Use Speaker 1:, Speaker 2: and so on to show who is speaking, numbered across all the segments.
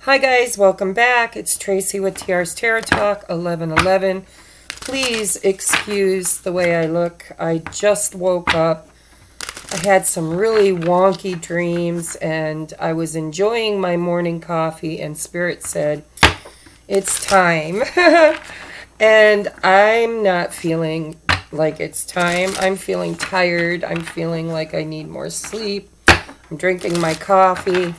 Speaker 1: Hi guys, welcome back. It's Tracy with TR's Tarot Talk 1111. Please excuse the way I look. I just woke up. I had some really wonky dreams and I was enjoying my morning coffee and Spirit said, it's time. And I'm not feeling like it's time. I'm feeling tired. I'm feeling like I need more sleep. I'm drinking my coffee.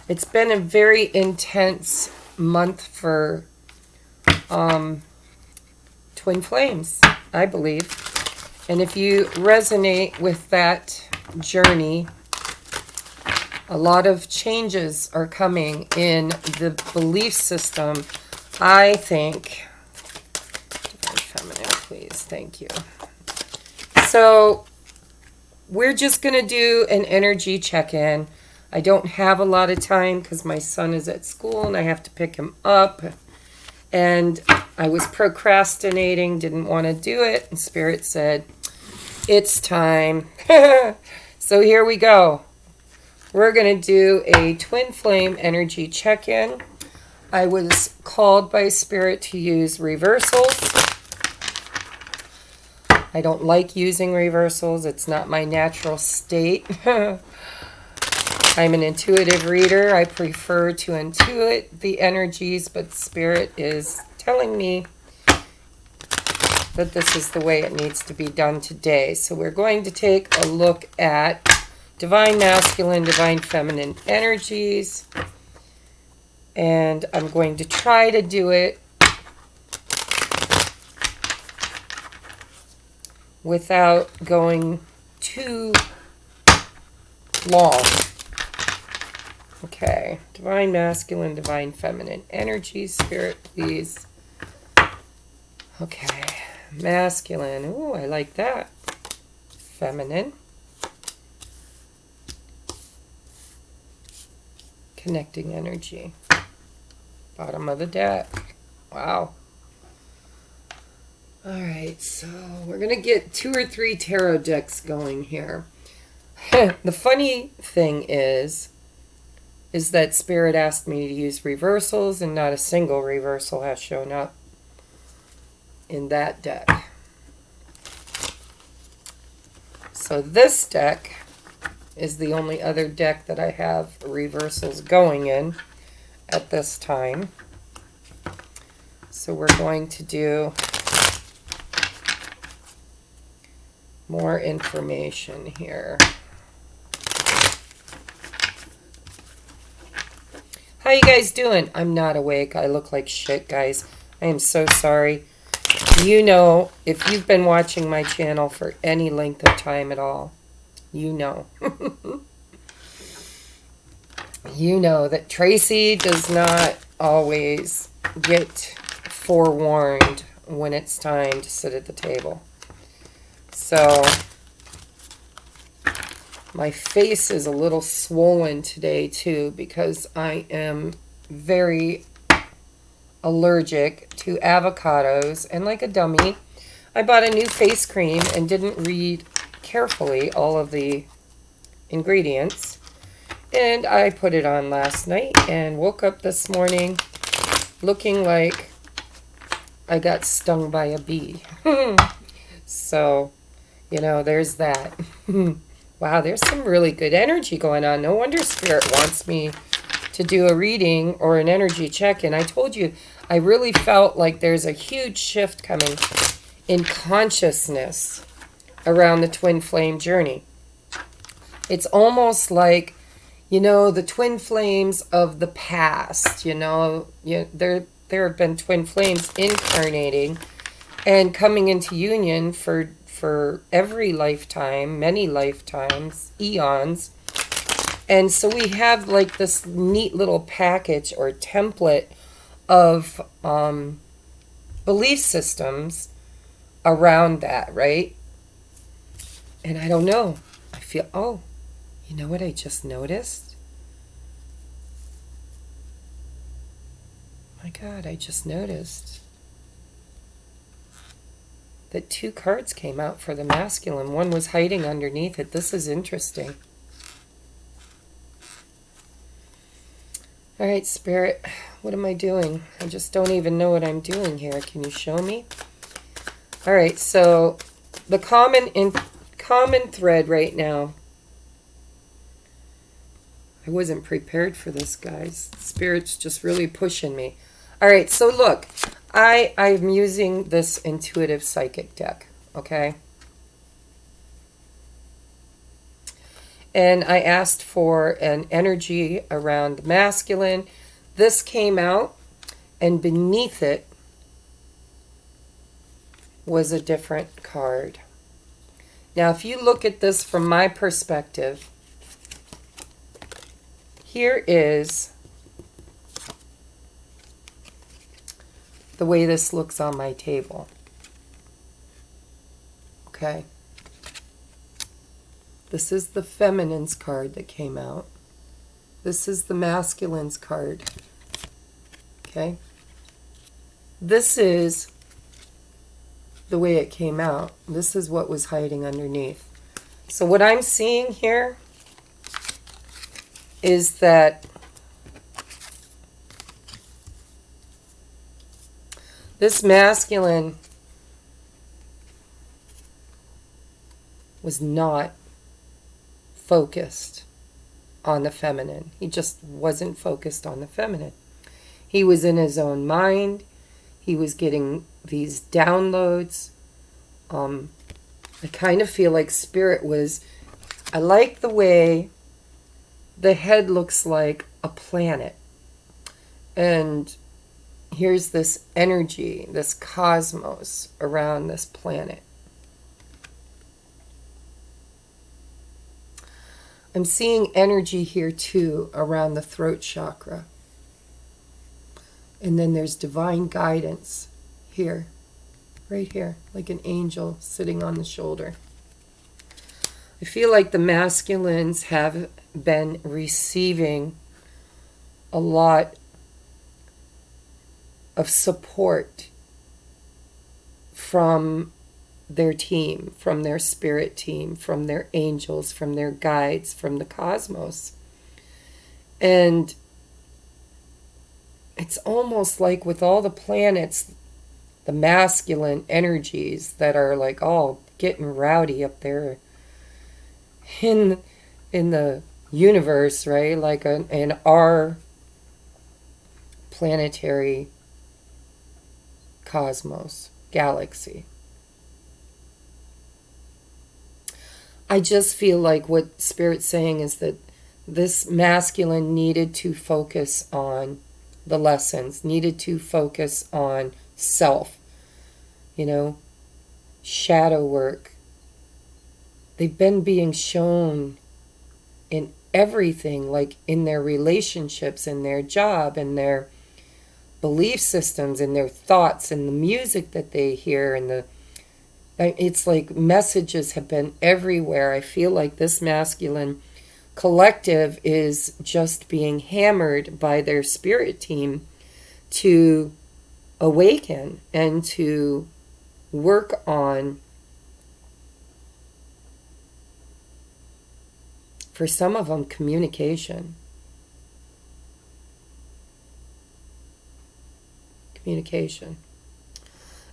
Speaker 1: It's been a very intense month for twin flames, I believe. And if you resonate with that journey, a lot of changes are coming in the belief system. I think, Divine Feminine, please, thank you. So we're just going to do an energy check-in. I don't have a lot of time because my son is at school and I have to pick him up. And I was procrastinating, didn't want to do it. And Spirit said, it's time. So here we go. We're going to do a twin flame energy check-in. I was called by Spirit to use reversals. I don't like using reversals. It's not my natural state. I'm an intuitive reader. I prefer to intuit the energies, but Spirit is telling me that this is the way it needs to be done today. So we're going to take a look at Divine Masculine, Divine Feminine energies. And I'm going to try to do it without going too long. Okay, Divine Masculine, Divine Feminine energy, Spirit, please. Okay, Masculine. Ooh, I like that. Feminine. Connecting energy. Bottom of the deck. Wow. All right, so we're going to get 2 or 3 tarot decks going here. The funny thing is that Spirit asked me to use reversals and not a single reversal has shown up in that deck. So this deck is the only other deck that I have reversals going in at this time. So we're going to do more information here. How you guys doing? I'm not awake. I look like shit, guys. I am so sorry. You know, if you've been watching my channel for any length of time at all, you know. You know that Tracy does not always get forewarned when it's time to sit at the table. So my face is a little swollen today too because I am very allergic to avocados, and like a dummy, I bought a new face cream and didn't read carefully all of the ingredients, and I put it on last night and woke up this morning looking like I got stung by a bee. So, you know, there's that. Wow, there's some really good energy going on. No wonder Spirit wants me to do a reading or an energy check-in. I told you, I really felt like there's a huge shift coming in consciousness around the twin flame journey. It's almost like, you know, the twin flames of the past, you know, there have been twin flames incarnating and coming into union for every lifetime, many lifetimes, eons. And so we have like this neat little package or template of belief systems around that, right? And I don't know. I feel, oh, you know what I just noticed? My God, I just noticed that 2 cards came out for the masculine. One was hiding underneath it. This is interesting. All right, Spirit, what am I doing? I just don't even know what I'm doing here. Can you show me? All right, so the common thread right now. I wasn't prepared for this, guys. Spirit's just really pushing me. All right, so look, I'm using this intuitive psychic deck, okay? And I asked for an energy around masculine. This came out, and beneath it was a different card. Now, if you look at this from my perspective, here is the way this looks on my table. Okay. This is the feminine's card that came out. This is the masculine's card. Okay. This is the way it came out. This is what was hiding underneath. So what I'm seeing here is that this masculine was not focused on the feminine. He just wasn't focused on the feminine. He was in his own mind. He was getting these downloads. I kind of feel like Spirit was, I like the way the head looks like a planet. And here's this energy, this cosmos around this planet. I'm seeing energy here too around the throat chakra. And then there's divine guidance here, right here, like an angel sitting on the shoulder. I feel like the masculines have been receiving a lot of support from their team, from their spirit team, from their angels, from their guides, from the cosmos. And it's almost like with all the planets, the masculine energies that are like all getting rowdy up there in the universe, right? Like in our planetary cosmos, galaxy. I just feel like what Spirit's saying is that this masculine needed to focus on the lessons, needed to focus on self, shadow work. They've been being shown in everything, like in their relationships, in their job, in their belief systems, in their thoughts, in the music that they hear, and it's like messages have been everywhere. I feel like this masculine collective is just being hammered by their spirit team to awaken and to work on, for some of them, communication. Communication.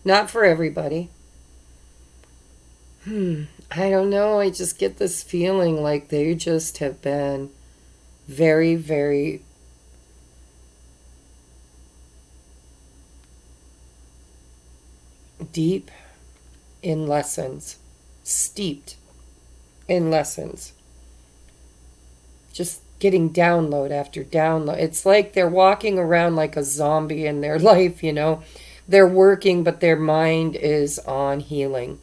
Speaker 1: Not for everybody. I don't know. I just get this feeling like they just have been very, very deep in lessons, steeped in lessons, just getting download after download. It's like they're walking around like a zombie in their life, They're working, but their mind is on healing.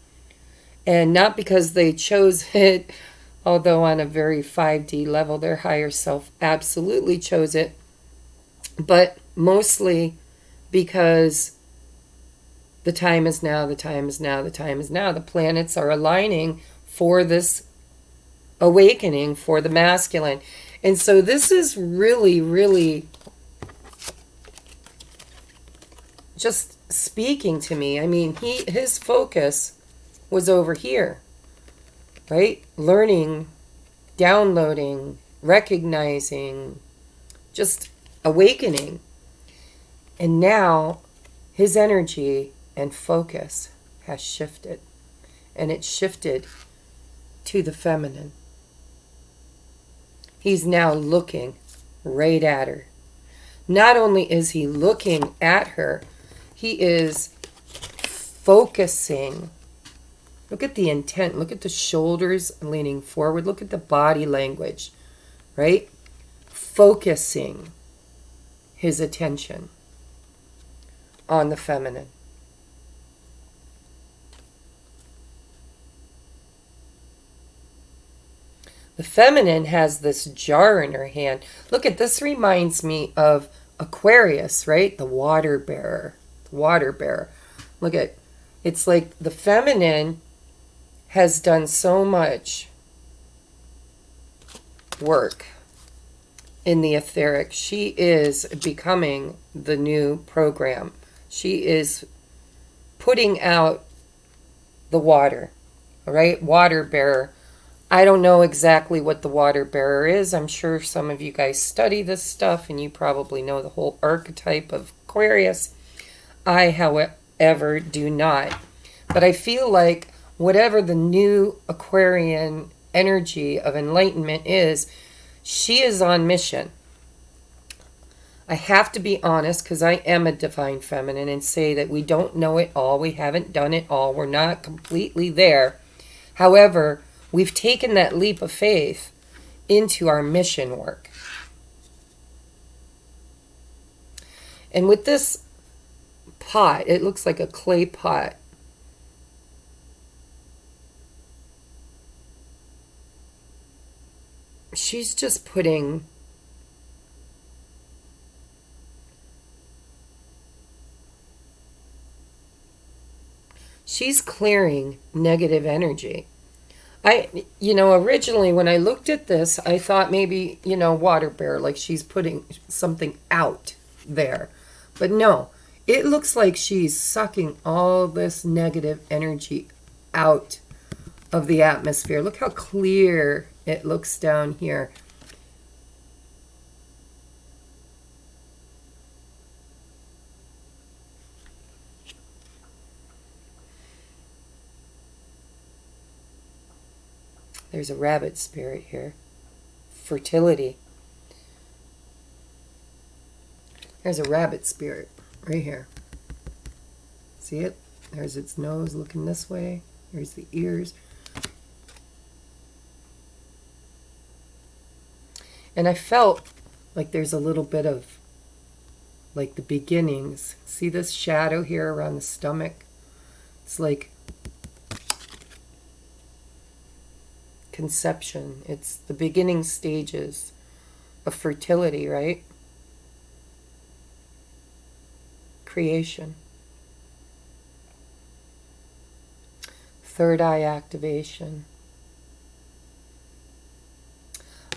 Speaker 1: And not because they chose it, although on a very 5D level, their higher self absolutely chose it, but mostly because the time is now, the time is now, the time is now. The planets are aligning for this awakening for the masculine. And so this is really, really just speaking to me. I mean, his focus was over here, right? Learning, downloading, recognizing, just awakening. And now his energy and focus has shifted. And it's shifted to the feminine. He's now looking right at her. Not only is he looking at her, he is focusing. Look at the intent. Look at the shoulders leaning forward. Look at the body language, right? Focusing his attention on the feminine. The feminine has this jar in her hand. Look at this, reminds me of Aquarius, right? The water bearer. The water bearer. Look at, it's like the feminine has done so much work in the etheric. She is becoming the new program. She is putting out the water. All right? Water bearer. I don't know exactly what the water bearer is. I'm sure some of you guys study this stuff and you probably know the whole archetype of Aquarius. I, however, do not. But I feel like whatever the new Aquarian energy of enlightenment is, she is on mission. I have to be honest, because I am a divine feminine, and say that we don't know it all. We haven't done it all. We're not completely there. However, we've taken that leap of faith into our mission work. And with this pot, it looks like a clay pot. She's just putting she's clearing negative energy. Originally when I looked at this, I thought maybe, water bear, like she's putting something out there. But no, it looks like she's sucking all this negative energy out of the atmosphere. Look how clear it looks down here. There's a rabbit spirit here. Fertility. There's a rabbit spirit right here. See it? There's its nose looking this way. There's the ears. And I felt like there's a little bit of like the beginnings. See this shadow here around the stomach? It's like conception. It's the beginning stages of fertility, right? Creation. Third eye activation.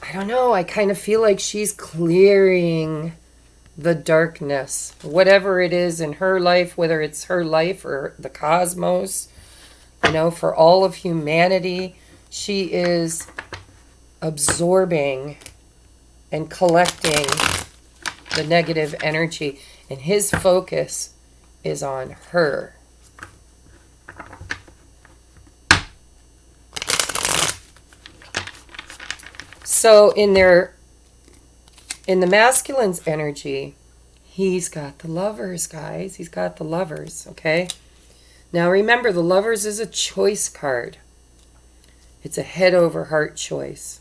Speaker 1: I don't know. I kind of feel like she's clearing the darkness. Whatever it is in her life, whether it's her life or the cosmos, for all of humanity, she is absorbing and collecting the negative energy. And his focus is on her. So in the masculine's energy, he's got the lovers, guys. He's got the lovers, okay? Now remember, the lovers is a choice card. It's a head over heart choice.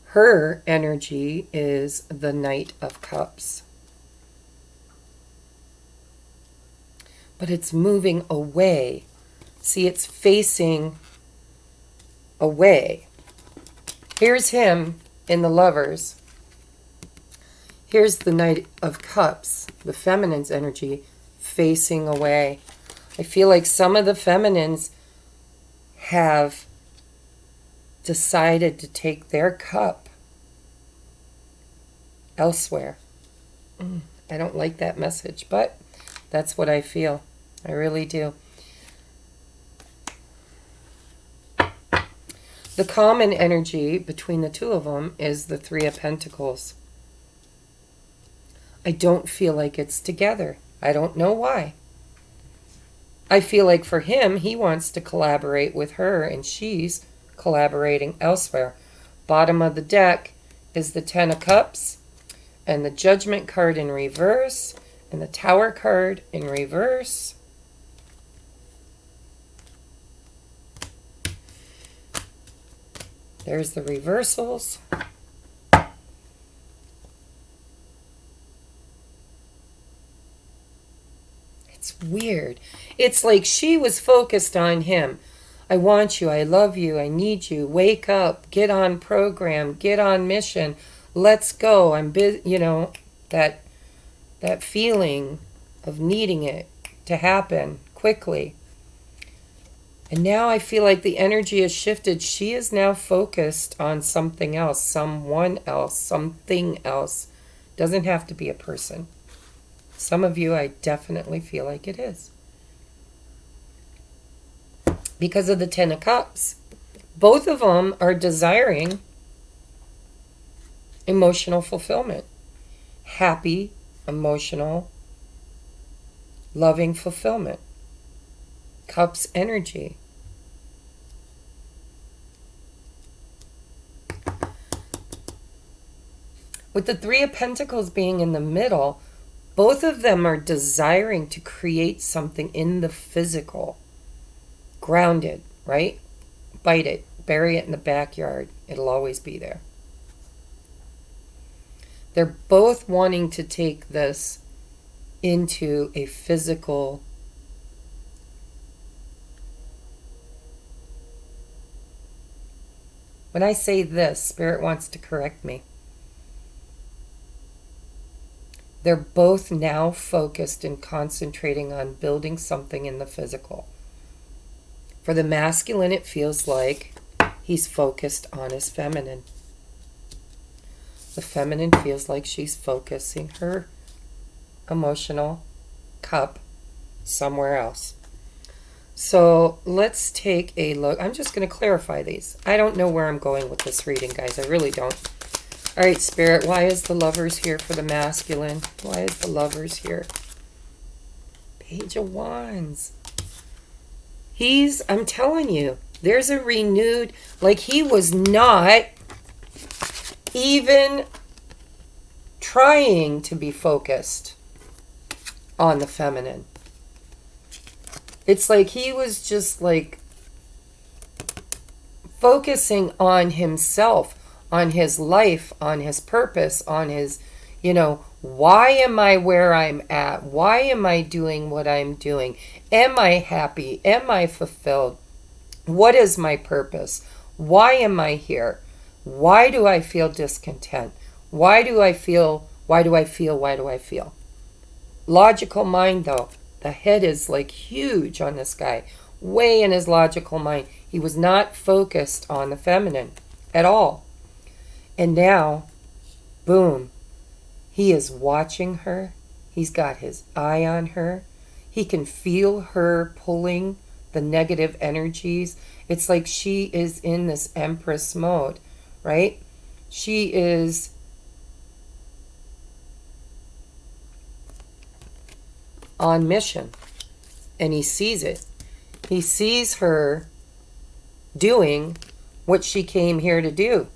Speaker 1: Her energy is the Knight of Cups. But it's moving away. See, it's facing away. Here's him in the lovers. Here's the Knight of Cups, the feminine's energy, facing away. I feel like some of the feminines have decided to take their cup elsewhere. I don't like that message, but that's what I feel. I really do. The common energy between the two of them is the Three of Pentacles. I don't feel like it's together. I don't know why. I feel like for him, he wants to collaborate with her and she's collaborating elsewhere. Bottom of the deck is the Ten of Cups and the Judgment card in reverse and the Tower card in reverse. There's the reversals. It's weird. It's like she was focused on him. I want you. I love you. I need you. Wake up. Get on program. Get on mission. Let's go. I'm busy. You know, that feeling of needing it to happen quickly. And now I feel like the energy has shifted. She is now focused on something else, someone else, something else. Doesn't have to be a person. Some of you, I definitely feel like it is. Because of the Ten of Cups. Both of them are desiring emotional fulfillment. Happy, emotional, loving fulfillment. Cups energy. With the Three of Pentacles being in the middle, both of them are desiring to create something in the physical. Grounded, right? Bite it. Bury it in the backyard. It'll always be there. They're both wanting to take this into a physical. When I say this, Spirit wants to correct me. They're both now focused and concentrating on building something in the physical. For the masculine, it feels like he's focused on his feminine. The feminine feels like she's focusing her emotional cup somewhere else. So let's take a look. I'm just going to clarify these. I don't know where I'm going with this reading, guys. I really don't. All right, Spirit, why is the Lovers here for the masculine? Why is the Lovers here? Page of Wands. I'm telling you, there's a renewed, like he was not even trying to be focused on the feminine. It's like he was just like focusing on himself, on his life, on his purpose, on his, why am I where I'm at? Why am I doing what I'm doing? Am I happy? Am I fulfilled? What is my purpose? Why am I here? Why do I feel discontent? Why do I feel? Logical mind, though. The head is like huge on this guy. Way in his logical mind. He was not focused on the feminine at all. And now, boom, he is watching her. He's got his eye on her. He can feel her pulling the negative energies. It's like she is in this Empress mode, right? She is on mission, and he sees it. He sees her doing what she came here to do,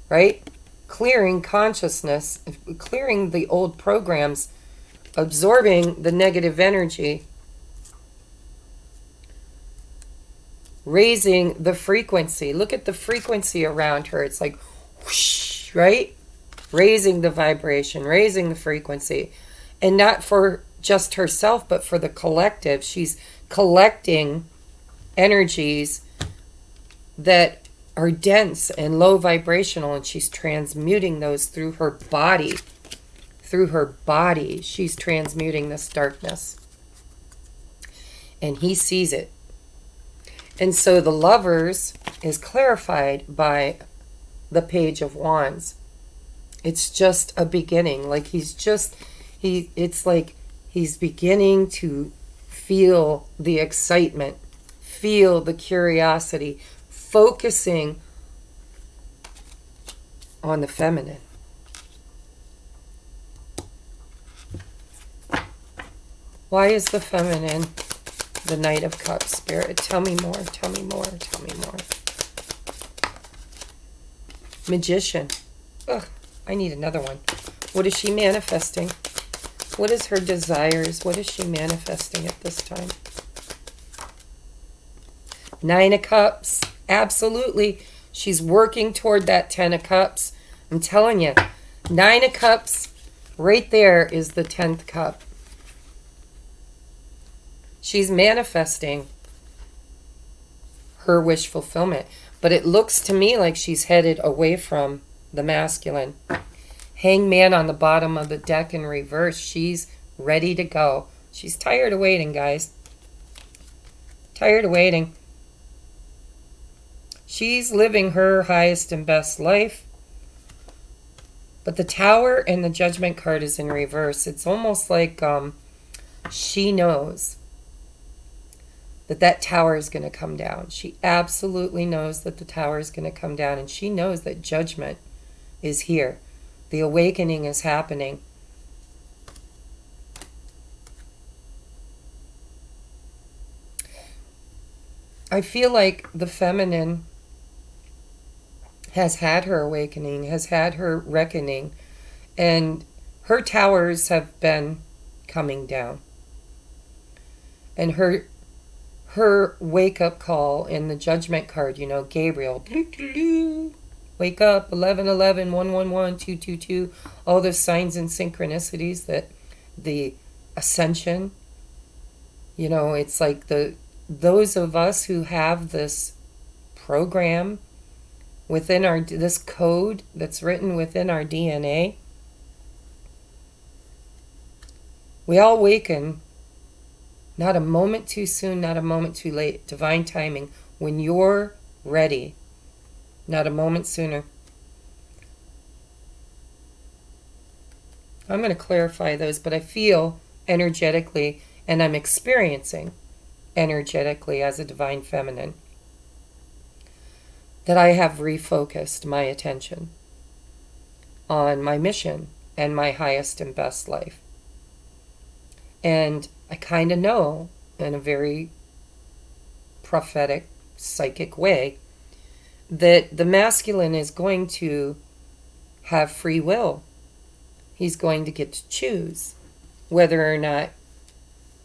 Speaker 1: right? Clearing consciousness, clearing the old programs, absorbing the negative energy, raising the frequency. Look at the frequency around her. It's like whoosh, right? Raising the vibration, raising the frequency. And not for just herself, but for the collective. She's collecting energies that are dense and low vibrational, and she's transmuting those through her body. Through her body, she's transmuting this darkness. And he sees it. And so the Lovers is clarified by the Page of Wands. It's just a beginning. Like it's like he's beginning to feel the excitement, feel the curiosity, focusing on the feminine. Why is the feminine the Knight of Cups, Spirit? Tell me more, tell me more, tell me more. Magician. Ugh, I need another one. What is she manifesting? What is her desires? What is she manifesting at this time? Nine of Cups. Absolutely. She's working toward that Ten of Cups. I'm telling you. Nine of Cups. Right there is the 10th cup. She's manifesting her wish fulfillment. But it looks to me like she's headed away from the masculine. Hangman on the bottom of the deck in reverse. She's ready to go. She's tired of waiting, guys. Tired of waiting. She's living her highest and best life. But the Tower and the Judgment card is in reverse. It's almost like she knows that that tower is going to come down. She absolutely knows that the tower is going to come down. And she knows that judgment is here. The awakening is happening. I feel like the feminine has had her awakening, has had her reckoning, and her towers have been coming down. And her wake-up call in the Judgment card, you know, Gabriel, wake up, 1111, 111, 222, all those signs and synchronicities that the ascension, you know, it's like those of us who have this program within this code that's written within our DNA, we all awaken, not a moment too soon, not a moment too late. Divine timing. When you're ready, not a moment sooner. I'm going to clarify those, but I feel energetically, and I'm experiencing energetically as a divine feminine, that I have refocused my attention on my mission and my highest and best life. And I kind of know, in a very prophetic, psychic way, that the masculine is going to have free will. He's going to get to choose whether or not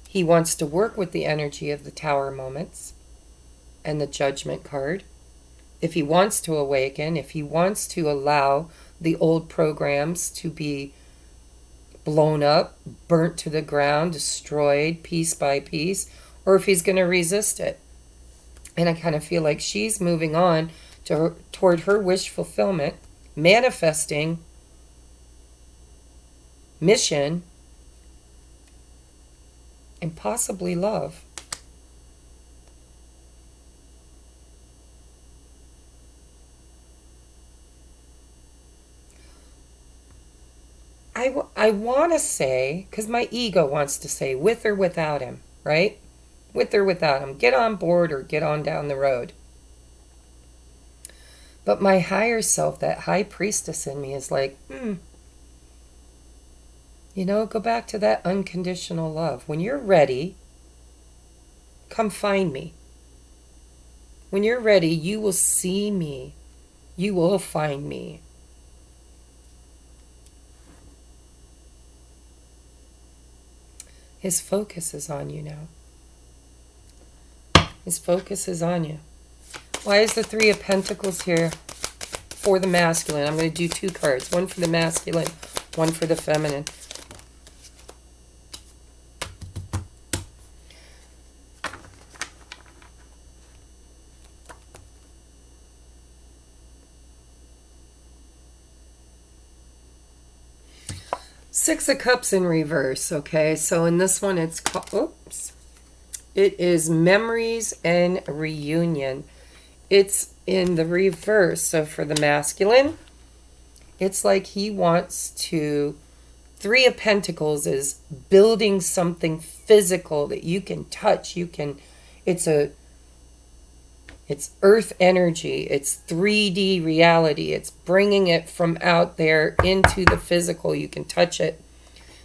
Speaker 1: he wants to work with the energy of the Tower moments and the Judgment card. If he wants to awaken, if he wants to allow the old programs to be blown up, burnt to the ground, destroyed piece by piece, or if he's going to resist it. And I kind of feel like she's moving on toward her wish fulfillment, manifesting mission, and possibly love. I want to say, because my ego wants to say, with or without him, right? With or without him. Get on board or get on down the road. But my higher self, that high priestess in me, is like, you know, go back to that unconditional love. When you're ready, come find me. When you're ready, you will see me. You will find me. His focus is on you now. His focus is on you. Why is the Three of Pentacles here for the masculine? I'm going to do two cards. One for the masculine, one for the feminine. Six of Cups in reverse, okay? So in this one, it's called, it is Memories and Reunion. It's in the reverse. So for the masculine, it's like he wants to, Three of Pentacles is building something physical that you can touch. It's earth energy. It's 3D reality. It's bringing it from out there into the physical. You can touch it.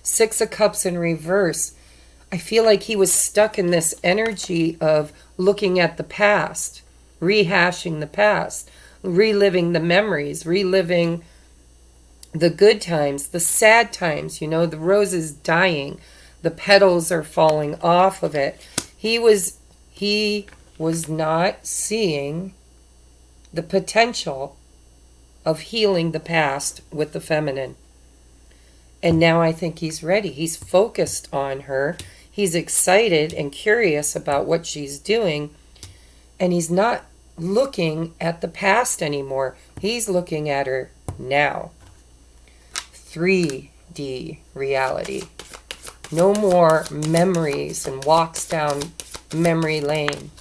Speaker 1: 6 of Cups in reverse. I feel like he was stuck in this energy of looking at the past, rehashing the past, reliving the memories, reliving the good times, the sad times. You know, the rose is dying. The petals are falling off of it. He was not seeing the potential of healing the past with the feminine. And now I think he's ready. He's focused on her. He's excited and curious about what she's doing. And he's not looking at the past anymore. He's looking at her now. 3D reality. No more memories and walks down memory lane.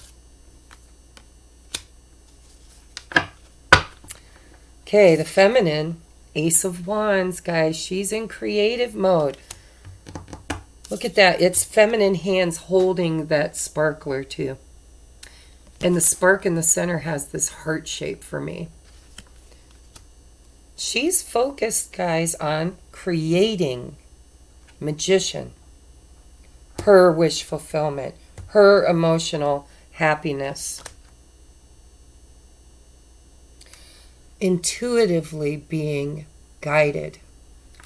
Speaker 1: Okay, the feminine, Ace of Wands, guys. She's in creative mode. Look at that. It's feminine hands holding that sparkler too. And the spark in the center has this heart shape for me. She's focused, guys, on creating magician. Her wish fulfillment. Her emotional happiness. Intuitively being guided.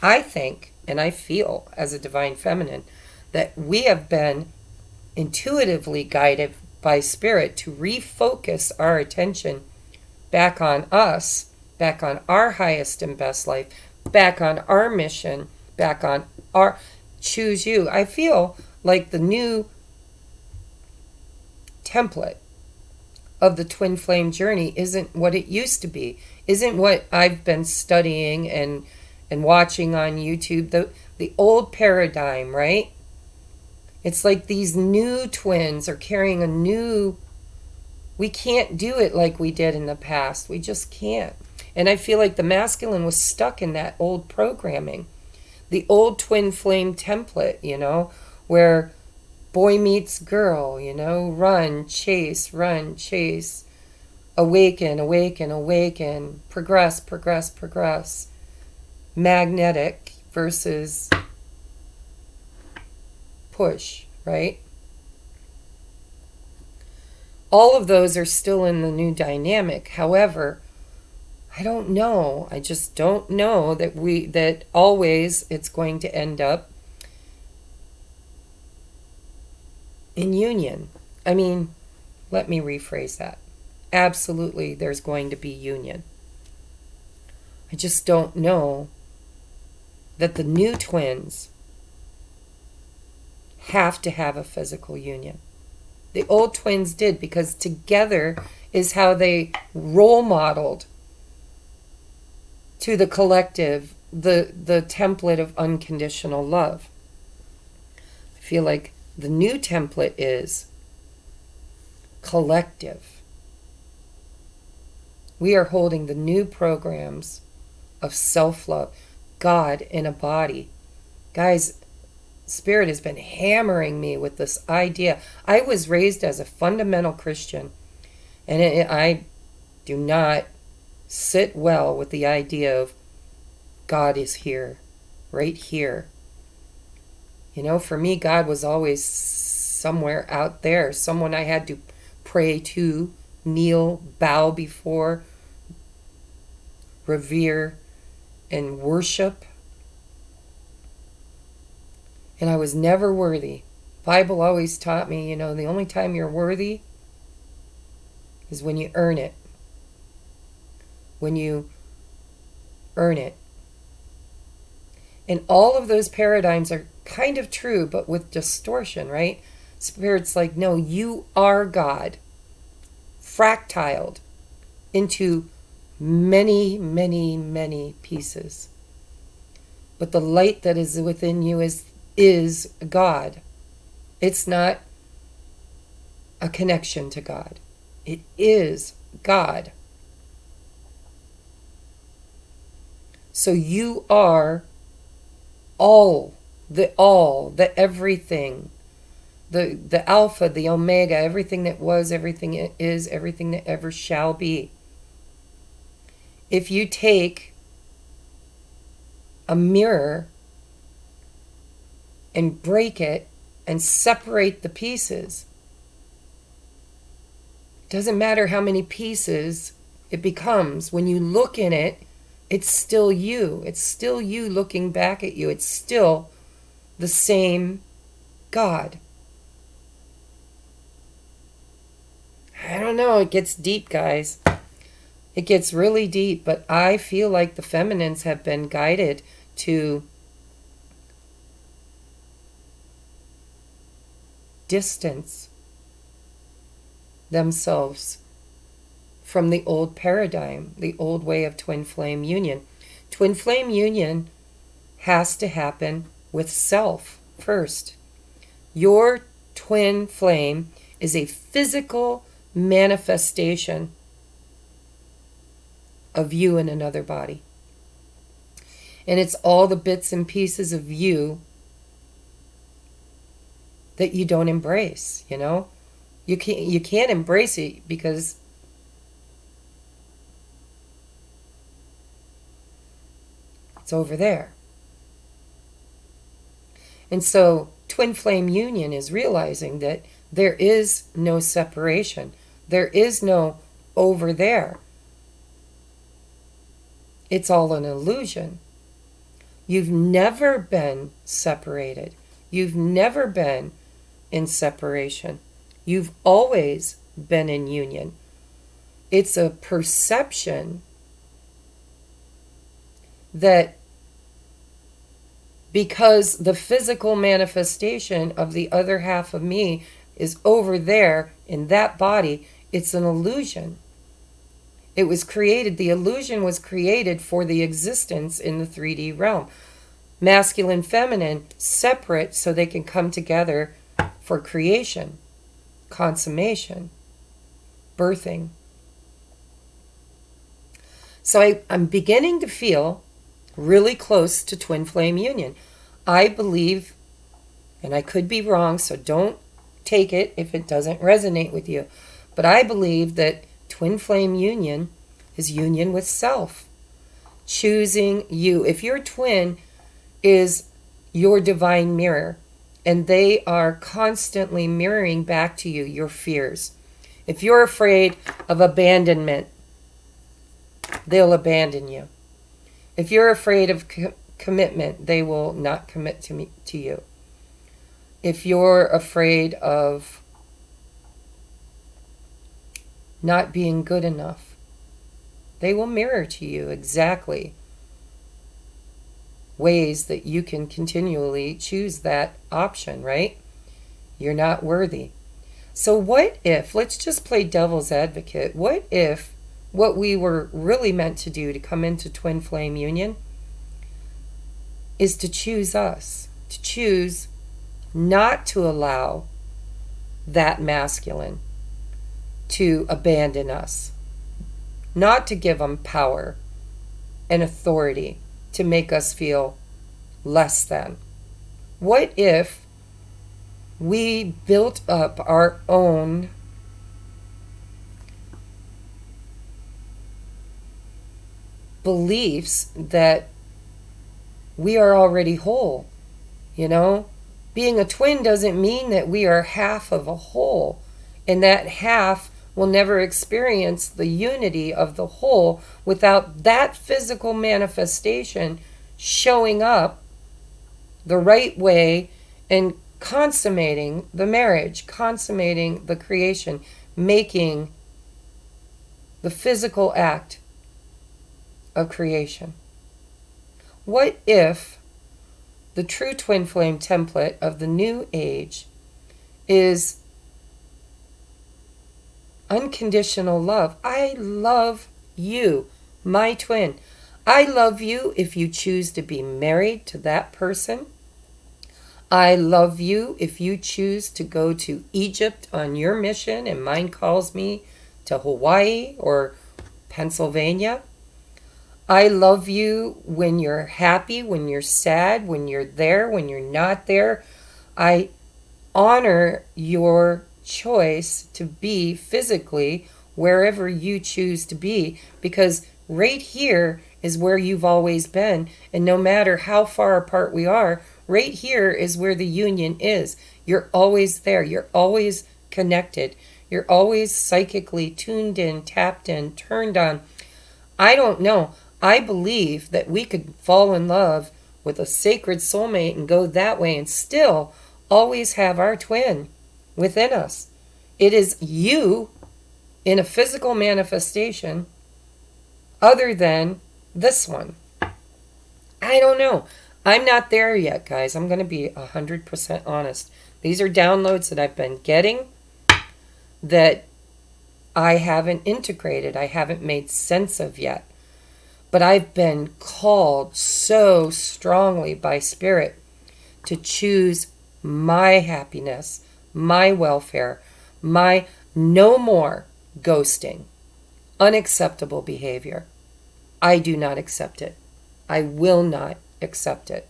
Speaker 1: I think, and I feel as a divine feminine, that we have been intuitively guided by spirit to refocus our attention back on us, back on our highest and best life, back on our mission, back on our choose you. I feel like the new template of the twin flame journey isn't what it used to be, isn't what I've been studying and watching on YouTube. The old paradigm, right? It's like these new twins are carrying a new... We can't do it like we did in the past. We just can't. And I feel like the masculine was stuck in that old programming. The old twin flame template, you know, where boy meets girl, you know, run, chase, awaken, awaken, awaken, progress, progress, progress. Magnetic versus push, right? All of those are still in the new dynamic. However, I don't know. I just don't know that always it's going to end up in union. I mean, let me rephrase that. Absolutely, there's going to be union. I just don't know that the new twins have to have a physical union. The old twins did, because together is how they role modeled to the collective the template of unconditional love. I feel like the new template is collective. We are holding the new programs of self-love, God in a body. Guys, Spirit has been hammering me with this idea. I was raised as a fundamental Christian, and I do not sit well with the idea of God is here, right here. You know, for me, God was always somewhere out there, someone I had to pray to, kneel, bow before, revere, and worship. And I was never worthy. Bible always taught me, you know, the only time you're worthy is when you earn it. When you earn it. And all of those paradigms are kind of true, but with distortion, right? Spirit's like, no, you are God. Fractaled into many, many, many pieces. But the light that is within you is God. It's not a connection to God. It is God. So you are the everything the Alpha, the Omega, everything that was, everything that is, everything that ever shall be. If you take a mirror and break it and separate the pieces, it doesn't matter how many pieces it becomes. When you look in it, it's still you. It's still you looking back at you. It's still the same God. I don't know. It gets deep, guys. It gets really deep, but I feel like the feminines have been guided to distance themselves from the old paradigm, the old way of twin flame union. Twin flame union has to happen with self first. Your twin flame is a physical manifestation of you in another body. And it's all the bits and pieces of you that you don't embrace, you know? You can't embrace it because it's over there. And so twin flame union is realizing that there is no separation. There is no over there. It's all an illusion. You've never been separated. You've never been in separation. You've always been in union. It's a perception that because the physical manifestation of the other half of me is over there in that body, it's an illusion. It was created, the illusion was created for the existence in the 3D realm. Masculine, feminine, separate so they can come together for creation, consummation, birthing. So I'm beginning to feel really close to twin flame union. I believe, and I could be wrong, so don't take it if it doesn't resonate with you, but I believe that twin flame union is union with self. Choosing you. If your twin is your divine mirror and they are constantly mirroring back to you your fears. If you're afraid of abandonment, they'll abandon you. If you're afraid of commitment, they will not commit to you. If you're afraid of not being good enough, they will mirror to you exactly ways that you can continually choose that option, right? You're not worthy. So what if, let's just play devil's advocate, what if what we were really meant to do to come into twin flame union is to choose us, to choose not to allow that masculine to abandon us, not to give them power and authority to make us feel less than. What if we built up our own beliefs that we are already whole? You know, being a twin doesn't mean that we are half of a whole, and that half will never experience the unity of the whole without that physical manifestation showing up the right way and consummating the marriage, consummating the creation, making the physical act of creation. What if the true twin flame template of the new age is unconditional love? I love you, my twin. I love you if you choose to be married to that person. I love you if you choose to go to Egypt on your mission and mine calls me to Hawaii or Pennsylvania. I love you when you're happy, when you're sad, when you're there, when you're not there. I honor your choice to be physically wherever you choose to be, because right here is where you've always been. And no matter how far apart we are, right here is where the union is. You're always there. You're always connected. You're always psychically tuned in, tapped in, turned on. I don't know. I believe that we could fall in love with a sacred soulmate and go that way and still always have our twin within us. It is you in a physical manifestation other than this one. I don't know. I'm not there yet, guys. I'm going to be 100% honest. These are downloads that I've been getting that I haven't integrated, I haven't made sense of yet. But I've been called so strongly by Spirit to choose my happiness, my welfare, my no more ghosting, unacceptable behavior. I do not accept it. I will not accept it.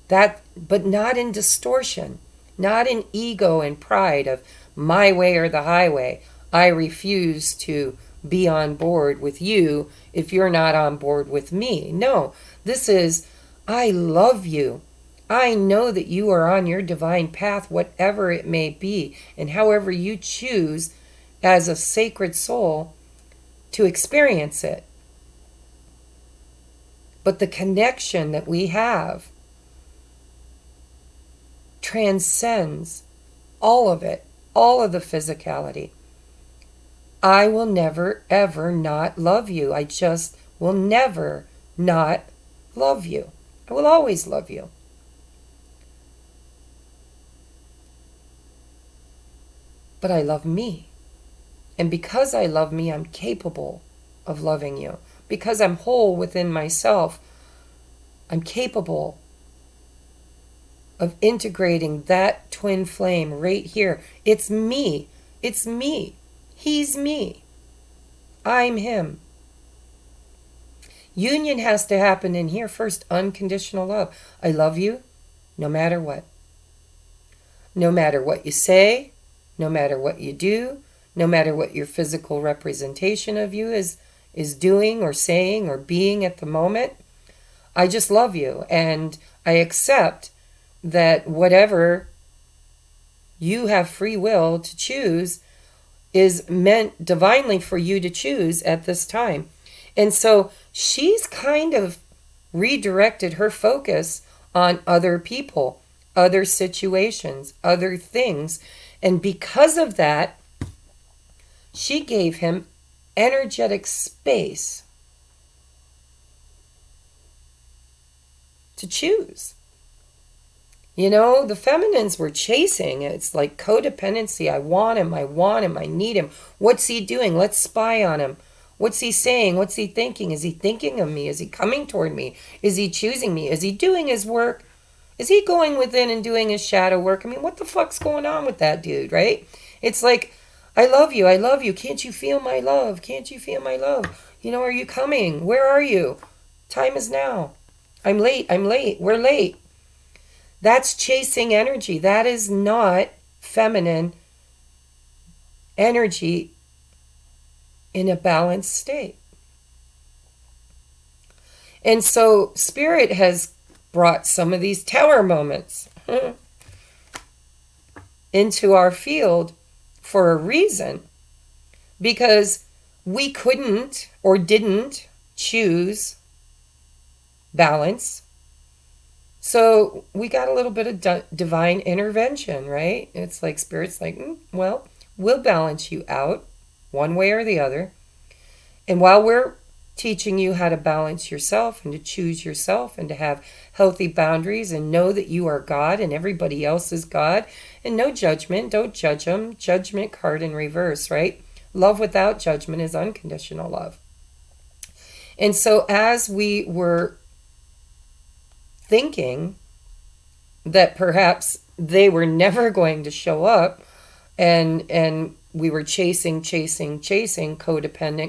Speaker 1: But not in distortion, not in ego and pride of my way or the highway. I refuse to be on board with you if you're not on board with me. No, this is, I love you. I know that you are on your divine path, whatever it may be, and however you choose as a sacred soul to experience it. But the connection that we have transcends all of it, all of the physicality. I will never, ever not love you. I just will never not love you. I will always love you. But I love me. And because I love me, I'm capable of loving you. Because I'm whole within myself, I'm capable of integrating that twin flame right here. It's me. It's me. He's me. I'm him. Union has to happen in here first. Unconditional love. I love you no matter what. No matter what you say, no matter what you do, no matter what your physical representation of you is doing or saying or being at the moment. I just love you, and I accept that whatever you have free will to choose is meant divinely for you to choose at this time. And so she's kind of redirected her focus on other people, other situations, other things. And because of that, she gave him energetic space to choose. You know, the feminines were chasing. It's like codependency. I want him, I need him. What's he doing? Let's spy on him. What's he saying? What's he thinking? Is he thinking of me? Is he coming toward me? Is he choosing me? Is he doing his work? Is he going within and doing his shadow work? I mean, what the fuck's going on with that dude, right? It's like, I love you. Can't you feel my love? Can't you feel my love? You know, are you coming? Where are you? Time is now. I'm late. We're late. That's chasing energy. That is not feminine energy in a balanced state. And so Spirit has brought some of these tower moments into our field for a reason, because we couldn't or didn't choose balance. So we got a little bit of divine intervention, right? It's like Spirit's like, well, we'll balance you out one way or the other. And while we're teaching you how to balance yourself and to choose yourself and to have healthy boundaries and know that you are God and everybody else is God, and no judgment, don't judge them. Judgment card in reverse, right? Love without judgment is unconditional love. And so as we were thinking that perhaps they were never going to show up, and we were chasing, codependent,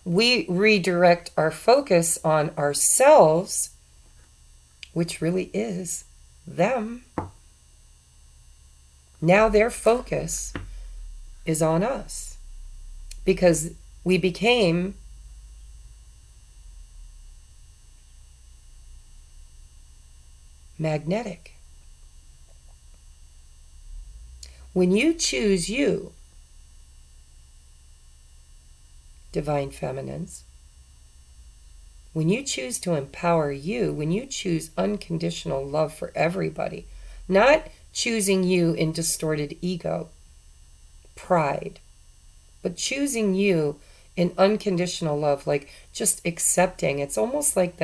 Speaker 1: we redirect our focus on ourselves, which really is them. Now their focus is on us because we became magnetic. When you choose you, divine feminines, when you choose to empower you, when you choose unconditional love for everybody, not choosing you in distorted ego, pride, but choosing you in unconditional love, like just accepting. It's almost like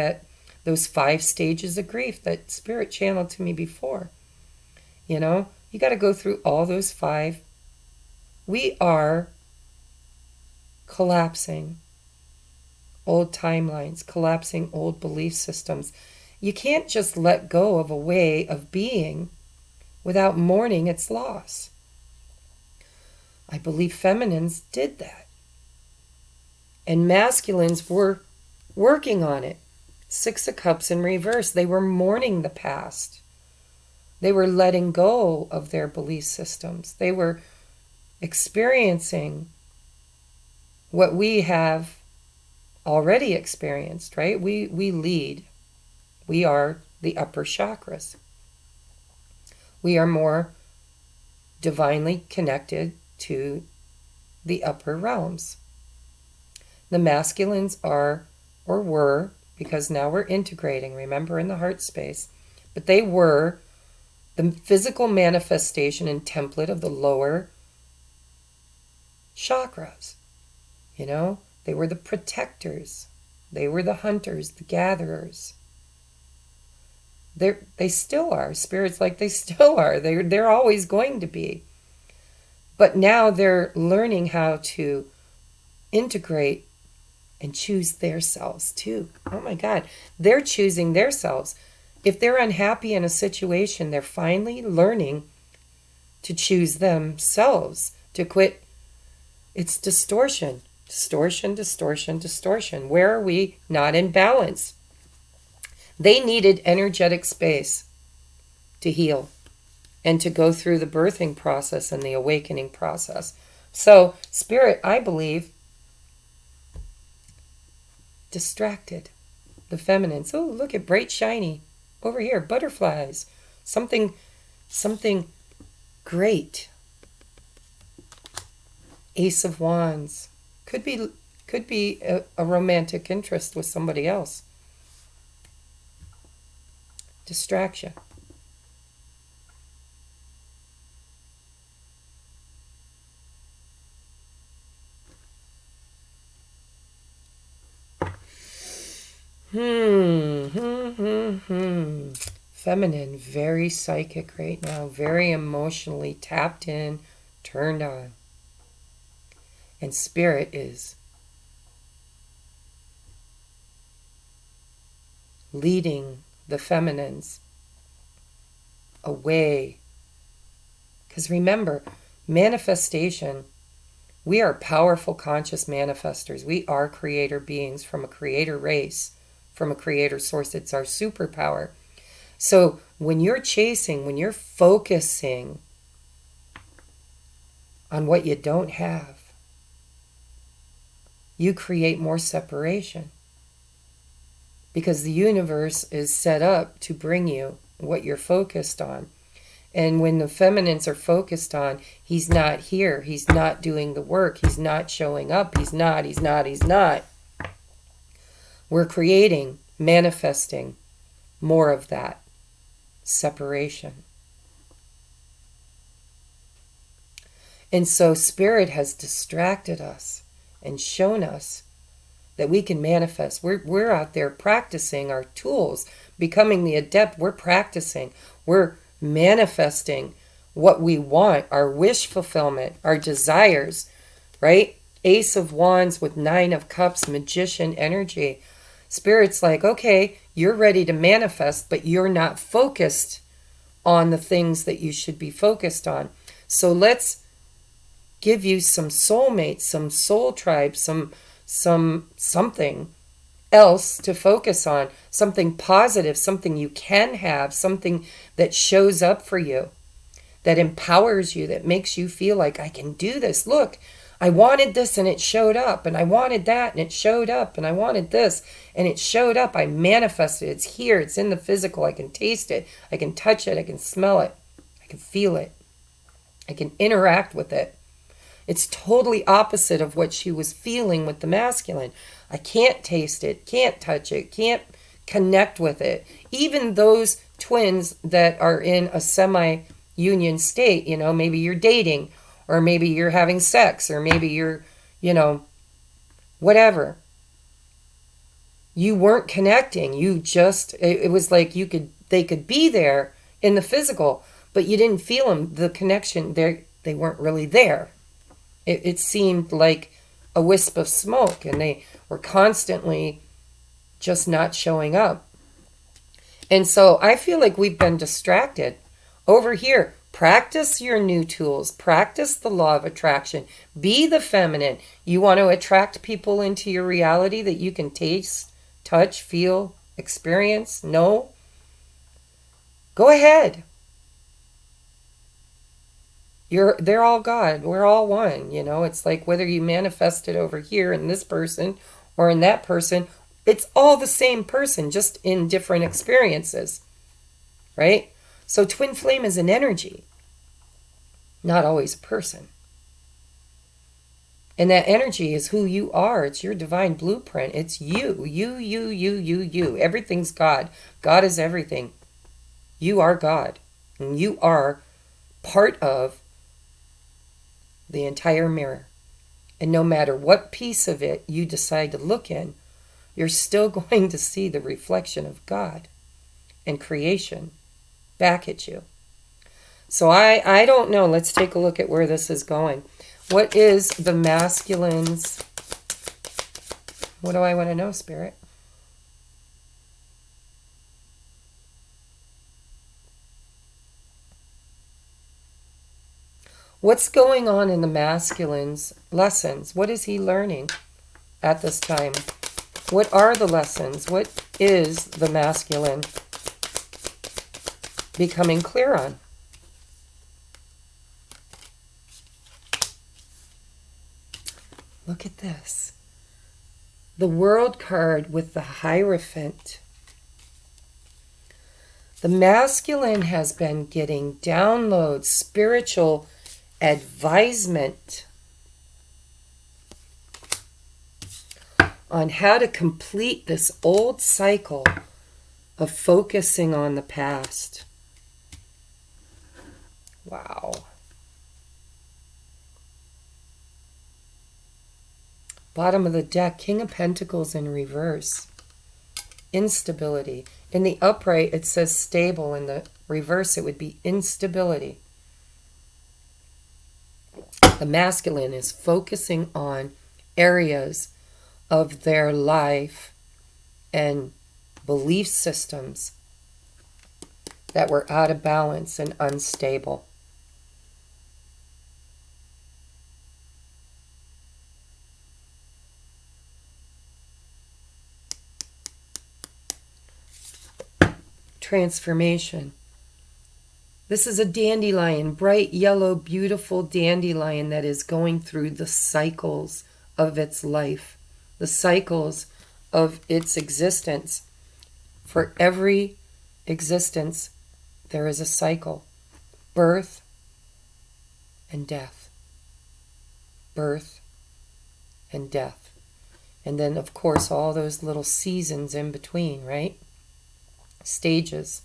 Speaker 1: those 5 stages of grief that Spirit channeled to me before. You know, you got to go through all those 5. We are collapsing old timelines, collapsing old belief systems. You can't just let go of a way of being without mourning its loss. I believe feminines did that. And masculines were working on it. 6 of Cups in reverse. They were mourning the past. They were letting go of their belief systems. They were experiencing what we have already experienced, right? We lead. We are the upper chakras. We are more divinely connected to the upper realms. The masculines are, or were, because now we're integrating, remember, in the heart space, but they were the physical manifestation and template of the lower chakras. You know, they were the protectors. They were the hunters, the gatherers. They still are. Spirits like they still are. They're always going to be. But now they're learning how to integrate and choose their selves too. Oh my God. They're choosing their selves. If they're unhappy in a situation, they're finally learning to choose themselves, to quit. It's distortion. Distortion, distortion, distortion. Where are we not in balance? They needed energetic space to heal and to go through the birthing process and the awakening process. So, Spirit, I believe, distracted the feminines. Oh, look at bright, shiny. Over here, butterflies. Something great. Ace of Wands. Could be a romantic interest with somebody else. Distraction. Feminine, very psychic right now, very emotionally tapped in, turned on. And Spirit is leading the feminines away. Because remember, manifestation, we are powerful conscious manifestors. We are creator beings from a creator race, from a creator source. It's our superpower. So when you're chasing, when you're focusing on what you don't have, you create more separation. Because the universe is set up to bring you what you're focused on. And when the feminines are focused on, he's not here, he's not doing the work, he's not showing up, he's not. We're creating, manifesting more of that separation. And so Spirit has distracted us and shown us that we can manifest. We're out there practicing our tools, becoming the adept. We're practicing. We're manifesting what we want, our wish fulfillment, our desires, right? Ace of Wands with 9 of Cups, magician energy. Spirit's like, okay, you're ready to manifest, but you're not focused on the things that you should be focused on. So let's give you some soulmates, some soul tribes, some something else to focus on, something positive, something you can have, something that shows up for you, that empowers you, that makes you feel like, I can do this. Look, I wanted this and it showed up, and I wanted that and it showed up, and I wanted this and it showed up. I manifested. It's here. It's in the physical. I can taste it. I can touch it. I can smell it. I can feel it. I can interact with it. It's totally opposite of what she was feeling with the masculine. I can't taste it, can't touch it, can't connect with it. Even those twins that are in a semi-union state, you know, maybe you're dating, or maybe you're having sex, or maybe you're, you know, whatever. You weren't connecting. You just, it was like they could be there in the physical, but you didn't feel them. The connection, they weren't really there. It seemed like a wisp of smoke, and they were constantly just not showing up. And so I feel like we've been distracted. Over here, practice your new tools. Practice the law of attraction. Be the feminine. You want to attract people into your reality that you can taste, touch, feel, experience, know? Go ahead. They're all God. We're all one. You know, it's like whether you manifest it over here in this person or in that person, it's all the same person, just in different experiences, right? So twin flame is an energy, not always a person. And that energy is who you are. It's your divine blueprint. It's you. You. Everything's God. God is everything. You are God. And you are part of the entire mirror. And no matter what piece of it you decide to look in, you're still going to see the reflection of God and creation back at you. So I don't know. Let's take a look at where this is going. What is the masculine's? What do I want to know, Spirit? What's going on in the masculine's lessons? What is he learning at this time? What are the lessons? What is the masculine becoming clear on? Look at this. The World card with the Hierophant. The masculine has been getting downloads, spiritual advisement on how to complete this old cycle of focusing on the past. Wow. Bottom of the deck, King of Pentacles in reverse. Instability. In the upright, it says stable. In the reverse, it would be instability. The masculine is focusing on areas of their life and belief systems that were out of balance and unstable. Transformation. This is a dandelion, bright yellow, beautiful dandelion that is going through the cycles of its life, the cycles of its existence. For every existence, there is a cycle. Birth and death. Birth and death. And then, of course, all those little seasons in between, right? Stages.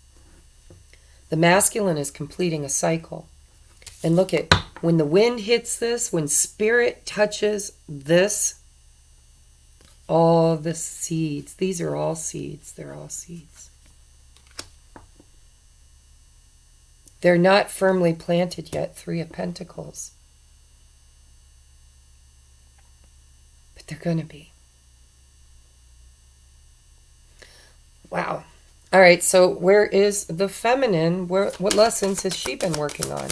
Speaker 1: The masculine is completing a cycle. And look at, when the wind hits this, when spirit touches this, all the seeds, these are all seeds, they're all seeds. They're not firmly planted yet, Three of Pentacles. But they're going to be. Wow. All right, so where is the feminine? What lessons has she been working on?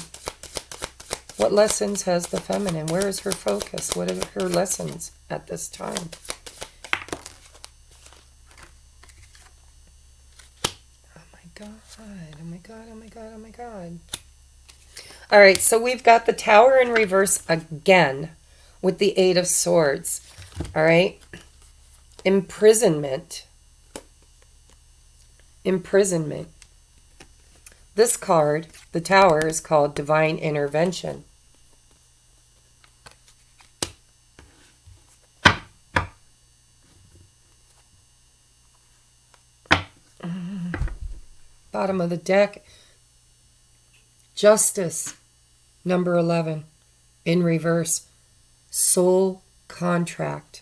Speaker 1: What lessons has the feminine? Where is her focus? What are her lessons at this time? God, oh my God, oh my God, oh my God. All right, so we've got the Tower in reverse again with the Eight of Swords. All right. Imprisonment. Imprisonment. This card, the Tower, is called Divine Intervention. Bottom of the deck, Justice, number 11, in reverse, Soul Contract.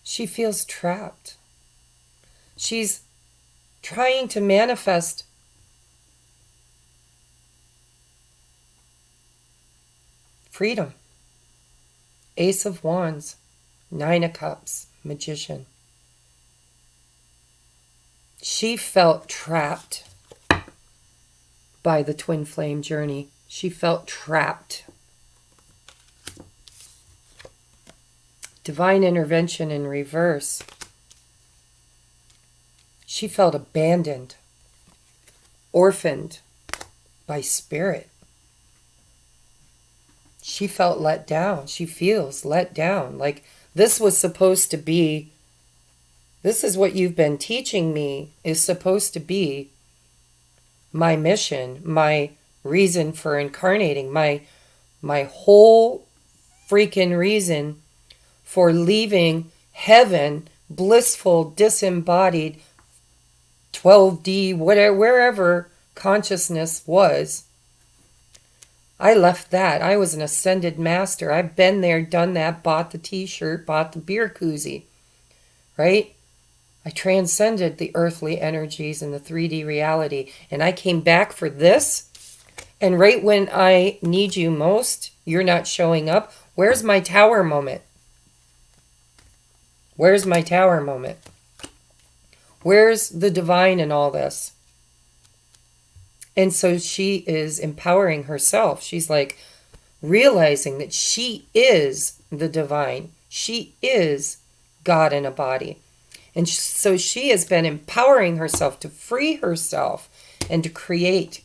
Speaker 1: She feels trapped. She's trying to manifest freedom. Ace of Wands, Nine of Cups, Magician. She felt trapped by the twin flame journey. She felt trapped. Divine intervention in reverse. She felt abandoned, orphaned by spirit. She felt let down. She feels let down. Like this was supposed to be, this is what you've been teaching me is supposed to be my mission, my reason for incarnating, my whole freaking reason for leaving heaven, blissful, disembodied, 12D, whatever, wherever consciousness was. I left that. I was an ascended master. I've been there, done that, bought the t-shirt, bought the beer koozie, right? I transcended the earthly energies and the 3D reality, and I came back for this. And right when I need you most, you're not showing up. Where's my tower moment? Where's my tower moment? Where's the divine in all this? And so she is empowering herself. She's like realizing that she is the divine. She is God in a body. And so she has been empowering herself to free herself and to create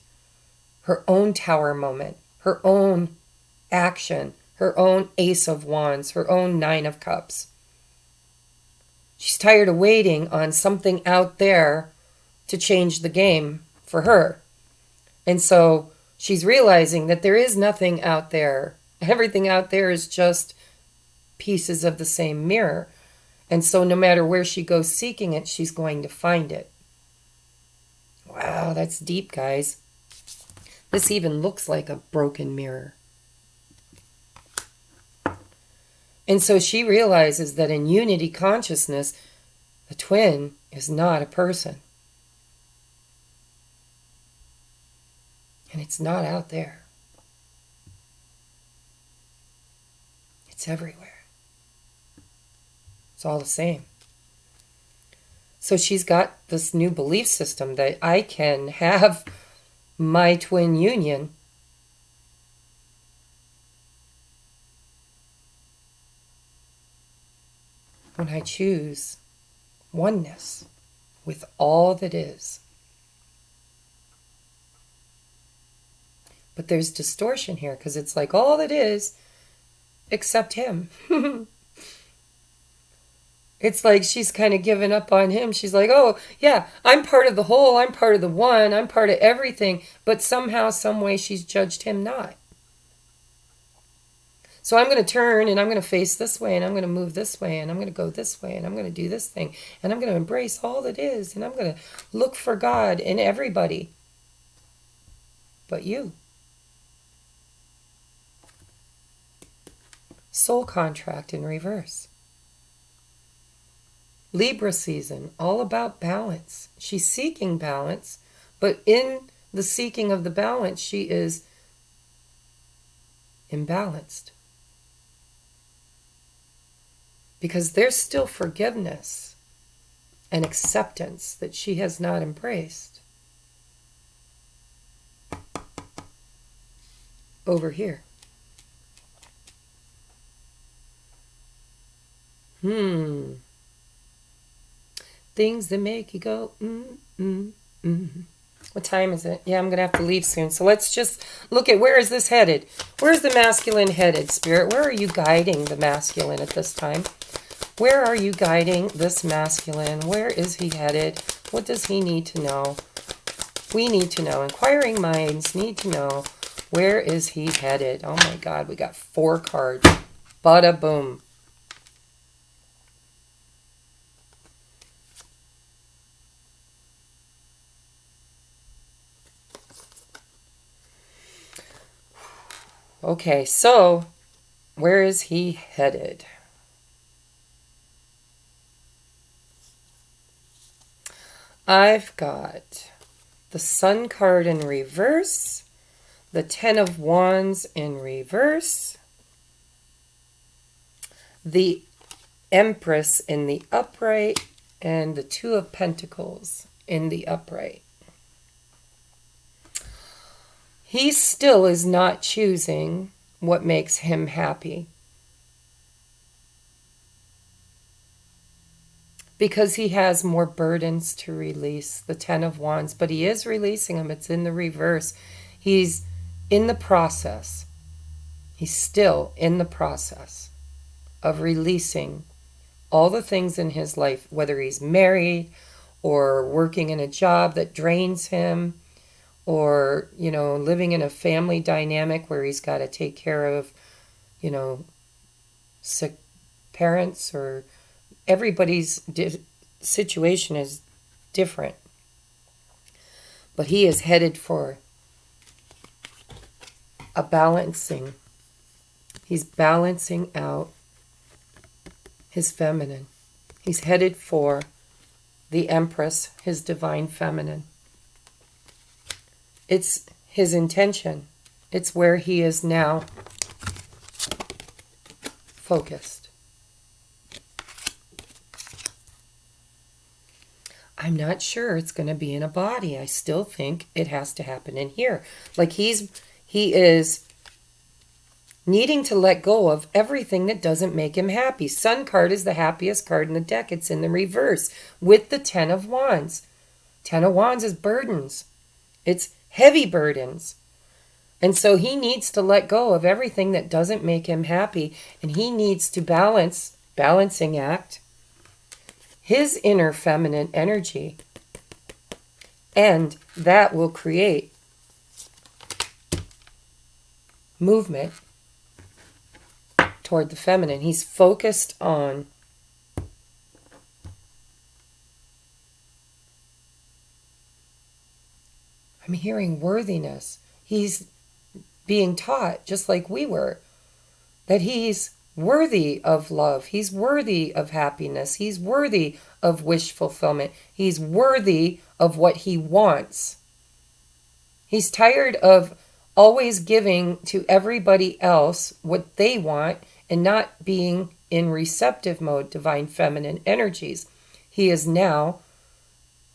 Speaker 1: her own tower moment, her own action, her own Ace of Wands, her own Nine of Cups. She's tired of waiting on something out there to change the game for her. And so she's realizing that there is nothing out there. Everything out there is just pieces of the same mirror. And so no matter where she goes seeking it, she's going to find it. Wow, that's deep, guys. This even looks like a broken mirror. And so she realizes that in unity consciousness, the twin is not a person. And it's not out there. It's everywhere. It's all the same. So she's got this new belief system that I can have my twin union when I choose oneness with all that is. But there's distortion here because it's like all that is except him. It's like she's kind of given up on him. She's like, oh, yeah, I'm part of the whole. I'm part of the one. I'm part of everything. But somehow, some way, she's judged him not. So I'm going to turn and I'm going to face this way and I'm going to move this way and I'm going to go this way and I'm going to do this thing and I'm going to embrace all that is and I'm going to look for God in everybody but you. Soul contract in reverse. Libra season, all about balance. She's seeking balance, but in the seeking of the balance, she is imbalanced. Because there's still forgiveness and acceptance that she has not embraced over here. Things that make you go, What time is it? Yeah, I'm going to have to leave soon. So let's just look at, where is this headed? Where's the masculine headed, Spirit? Where are you guiding the masculine at this time? Where are you guiding this masculine? Where is he headed? What does he need to know? We need to know. Inquiring minds need to know. Where is he headed? Oh my God, we got 4 cards. Bada boom. Okay, so where is he headed? I've got the Sun card in reverse, the 10 of Wands in reverse, the Empress in the upright, and the 2 of Pentacles in the upright. He still is not choosing what makes him happy. Because he has more burdens to release, the 10 of Wands, but he is releasing them. It's in the reverse. He's in the process. He's still in the process of releasing all the things in his life, whether he's married or working in a job that drains him, or, living in a family dynamic where he's got to take care of, sick parents, or everybody's situation is different. But he is headed for a balancing. He's balancing out his feminine. He's headed for the Empress, his divine feminine. It's his intention. It's where he is now focused. I'm not sure it's going to be in a body. I still think it has to happen in here. Like he is needing to let go of everything that doesn't make him happy. Sun card is the happiest card in the deck. It's in the reverse with the 10 of Wands. 10 of Wands is burdens. It's heavy burdens. And so he needs to let go of everything that doesn't make him happy. And he needs to balancing act his inner feminine energy. And that will create movement toward the feminine. He's focused on I'm hearing worthiness. He's being taught, just like we were, that he's worthy of love. He's worthy of happiness. He's worthy of wish fulfillment. He's worthy of what he wants. He's tired of always giving to everybody else what they want and not being in receptive mode, divine feminine energies. He is now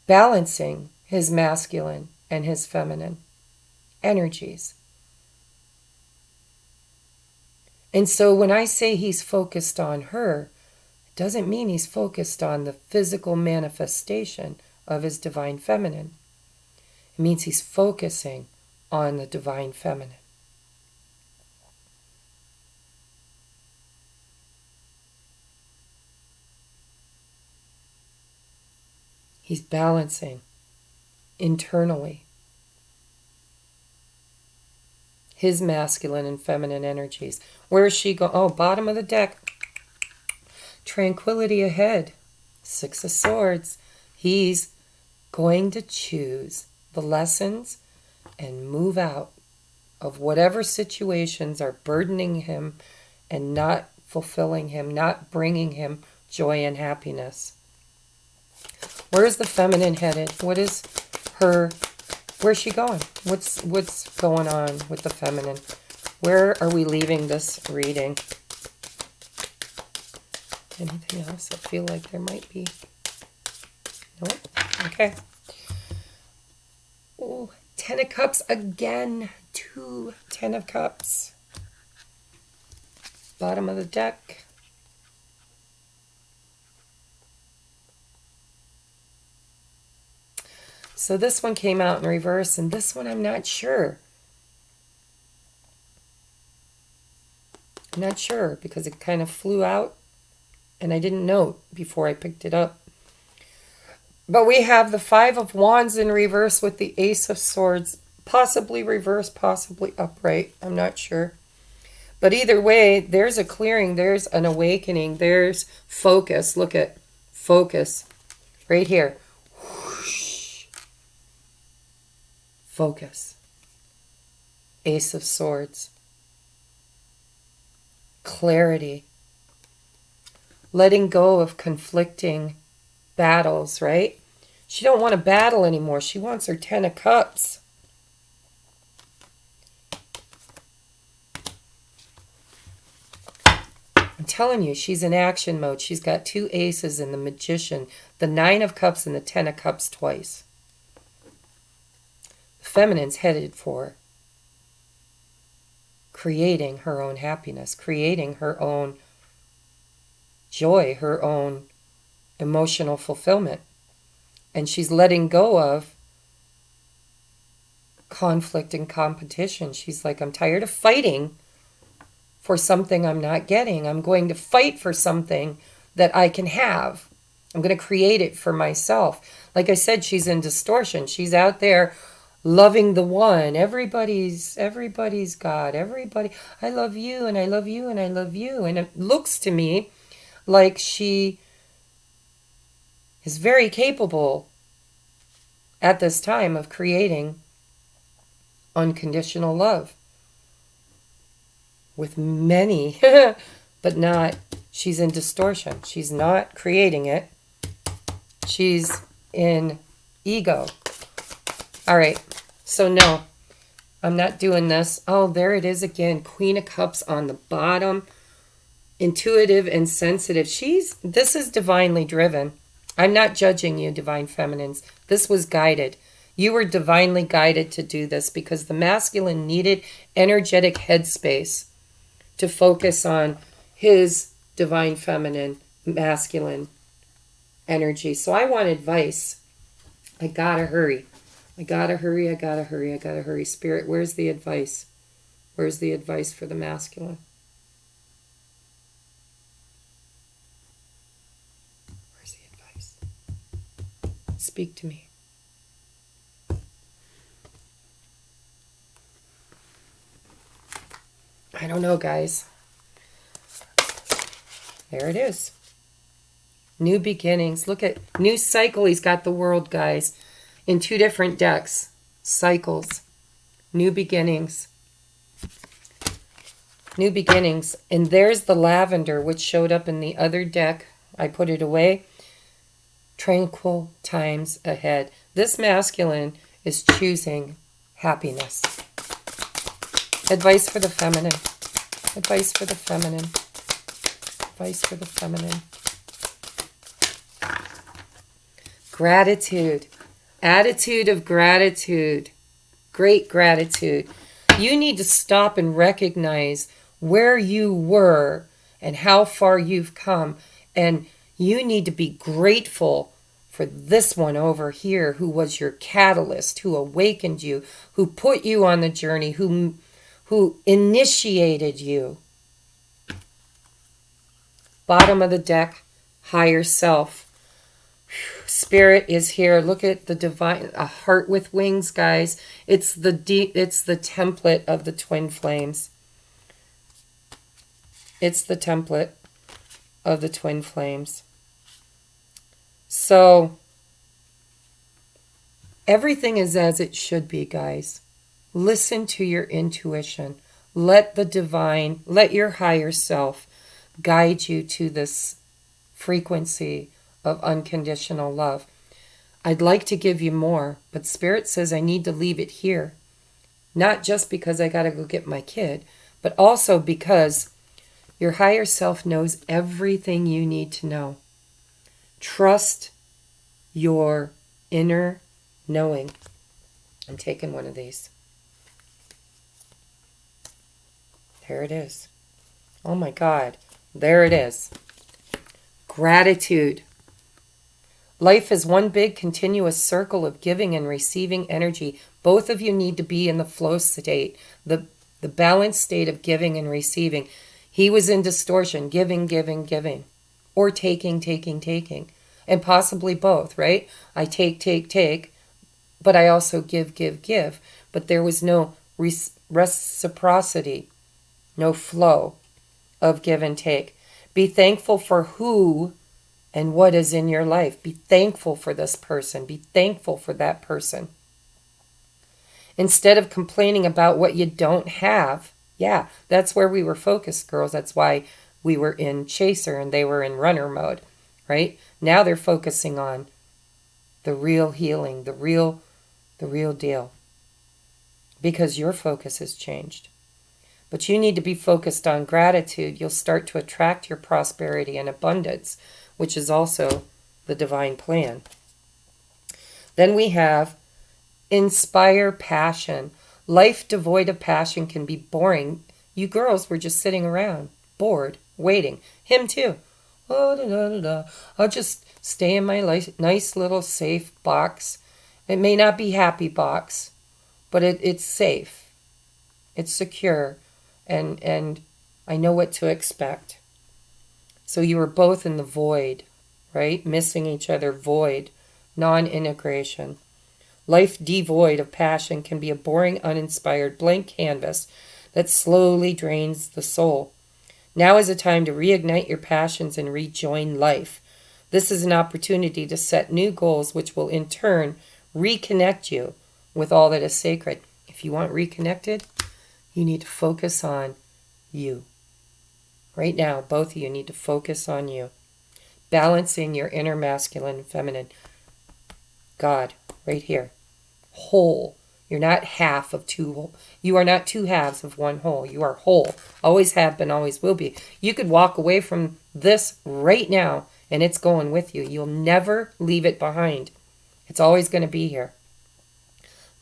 Speaker 1: balancing his masculine and his feminine energies. And so when I say he's focused on her, it doesn't mean he's focused on the physical manifestation of his divine feminine. It means he's focusing on the divine feminine. He's balancing internally his masculine and feminine energies. Where is she going? Oh, bottom of the deck. Tranquility ahead. 6 of Swords. He's going to choose the lessons and move out of whatever situations are burdening him and not fulfilling him, not bringing him joy and happiness. Where's the feminine headed? What is her... Where's she going? What's going on with the feminine? Where are we leaving this reading? Anything else? I feel like there might be. Nope. Okay. Oh, 10 of Cups again. 2 10 of Cups. Bottom of the deck. So this one came out in reverse, and this one I'm not sure. I'm not sure because it kind of flew out, and I didn't note before I picked it up. But we have the 5 of Wands in reverse with the Ace of Swords, possibly reverse, possibly upright. I'm not sure. But either way, there's a clearing, there's an awakening, there's focus. Look at focus right here. Whoosh. Focus. Ace of Swords. Clarity. Letting go of conflicting battles, right? She don't want to battle anymore. She wants her 10 of Cups. I'm telling you, she's in action mode. She's got 2 aces in the Magician, the 9 of Cups and the 10 of Cups twice. The feminine's headed for creating her own happiness, creating her own joy, her own emotional fulfillment. And she's letting go of conflict and competition. She's like, I'm tired of fighting for something I'm not getting. I'm going to fight for something that I can have. I'm going to create it for myself. Like I said, she's in distortion. She's out there loving the one. Everybody's God. Everybody, I love you and I love you and I love you. And it looks to me like she is very capable at this time of creating unconditional love with many, but not, she's in distortion. She's not creating it. She's in ego. All right, so no, I'm not doing this. Oh, there it is again. Queen of Cups on the bottom. Intuitive and sensitive. This is divinely driven. I'm not judging you, divine feminines. This was guided. You were divinely guided to do this because the masculine needed energetic headspace to focus on his divine feminine, masculine energy. So I want advice. I gotta hurry. I gotta hurry. I gotta hurry. I gotta hurry. Spirit, where's the advice? Where's the advice for the masculine? Where's the advice? Speak to me. I don't know, guys. There it is. New beginnings. Look at new cycle. He's got the world, guys, in 2 different decks. Cycles. New beginnings. New beginnings. And there's the lavender, which showed up in the other deck. I put it away. Tranquil times ahead. This masculine is choosing happiness. Advice for the feminine. Advice for the feminine. Advice for the feminine. Gratitude. Attitude of gratitude. Great gratitude. You need to stop and recognize where you were and how far you've come. And you need to be grateful for this one over here who was your catalyst, who awakened you, who put you on the journey, who initiated you. Bottom of the deck, higher self. Spirit is here. Look at the divine, a heart with wings, guys. It's the template of the twin flames. It's the template of the twin flames. So everything is as it should be, guys. Listen to your intuition. Let the divine, let your higher self guide you to this frequency of unconditional love. I'd like to give you more, but Spirit says I need to leave it here. Not just because I got to go get my kid, but also because your higher self knows everything you need to know. Trust your inner knowing. I'm taking one of these. There it is. Oh my God. There it is. Gratitude. Life is one big continuous circle of giving and receiving energy. Both of you need to be in the flow state, the balanced state of giving and receiving. He was in distortion, giving, giving, giving, or taking, taking, taking, and possibly both, right? I take, but I also give, give, give. But there was no reciprocity, no flow of give and take. Be thankful for who and what is in your life. Be thankful for this person. Be thankful for that person. Instead of complaining about what you don't have, yeah, that's where we were focused, girls. That's why we were in chaser and they were in runner mode, right? Now they're focusing on the real healing, the real deal. Because your focus has changed. But you need to be focused on gratitude. You'll start to attract your prosperity and abundance, which is also the divine plan. Then we have inspire passion. Life devoid of passion can be boring. You girls were just sitting around, bored, waiting. Him too. Oh, da, da, da, da. I'll just stay in my nice little safe box. It may not be happy box, but it's safe. It's secure. And I know what to expect. So you were both in the void, right? Missing each other, void, non-integration. Life devoid of passion can be a boring, uninspired, blank canvas that slowly drains the soul. Now is a time to reignite your passions and rejoin life. This is an opportunity to set new goals, which will in turn reconnect you with all that is sacred. If you want reconnected, you need to focus on you. Right now, both of you need to focus on you. Balancing your inner masculine and feminine. God, right here. Whole. You're not half of two. You are not two halves of one whole. You are whole. Always have been, always will be. You could walk away from this right now and it's going with you. You'll never leave it behind. It's always going to be here.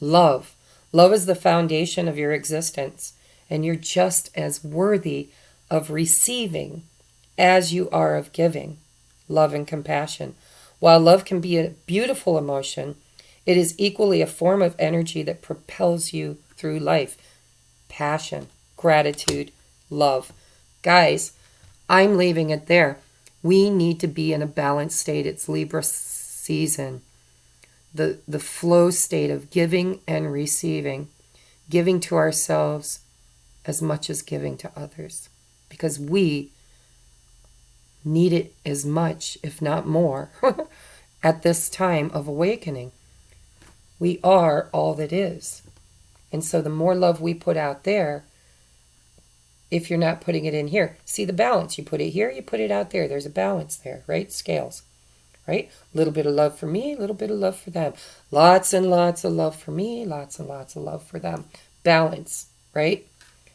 Speaker 1: Love. Love is the foundation of your existence, and you're just as worthy of receiving as you are of giving. Love and compassion. While love can be a beautiful emotion, it is equally a form of energy that propels you through life. Passion, gratitude, love. Guys, I'm leaving it there. We need to be in a balanced state. It's Libra season. The flow state of giving and receiving. Giving to ourselves as much as giving to others. Because we need it as much, if not more, at this time of awakening. We are all that is. And so the more love we put out there, if you're not putting it in here, see the balance. You put it here, you put it out there. There's a balance there, right? Scales, right? A little bit of love for me, a little bit of love for them. Lots and lots of love for me, lots and lots of love for them. Balance, right?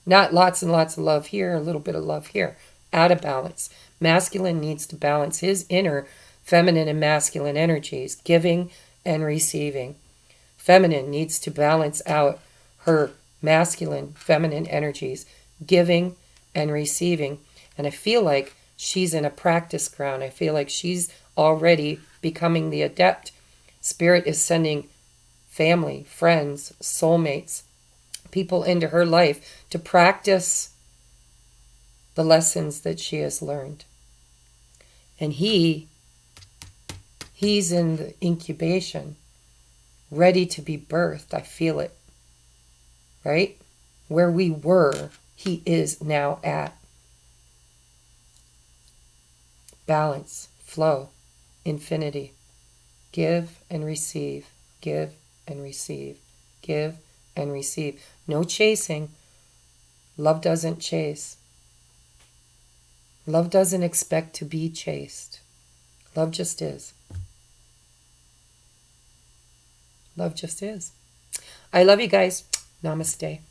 Speaker 1: Not lots and lots of love here, a little bit of love here. Out of balance. Masculine needs to balance his inner feminine and masculine energies, giving and receiving. Feminine needs to balance out her masculine, feminine energies, giving and receiving. And I feel like she's in a practice ground. I feel like she's already becoming the adept. Spirit is sending family, friends, soulmates, people into her life to practice the lessons that she has learned. And he's in the incubation, ready to be birthed. I feel it, right? Where we were, he is now at. Balance, flow, infinity. Give and receive, give and receive, give and receive. No chasing. Love doesn't chase. Love doesn't expect to be chased. Love just is. Love just is. I love you guys. Namaste.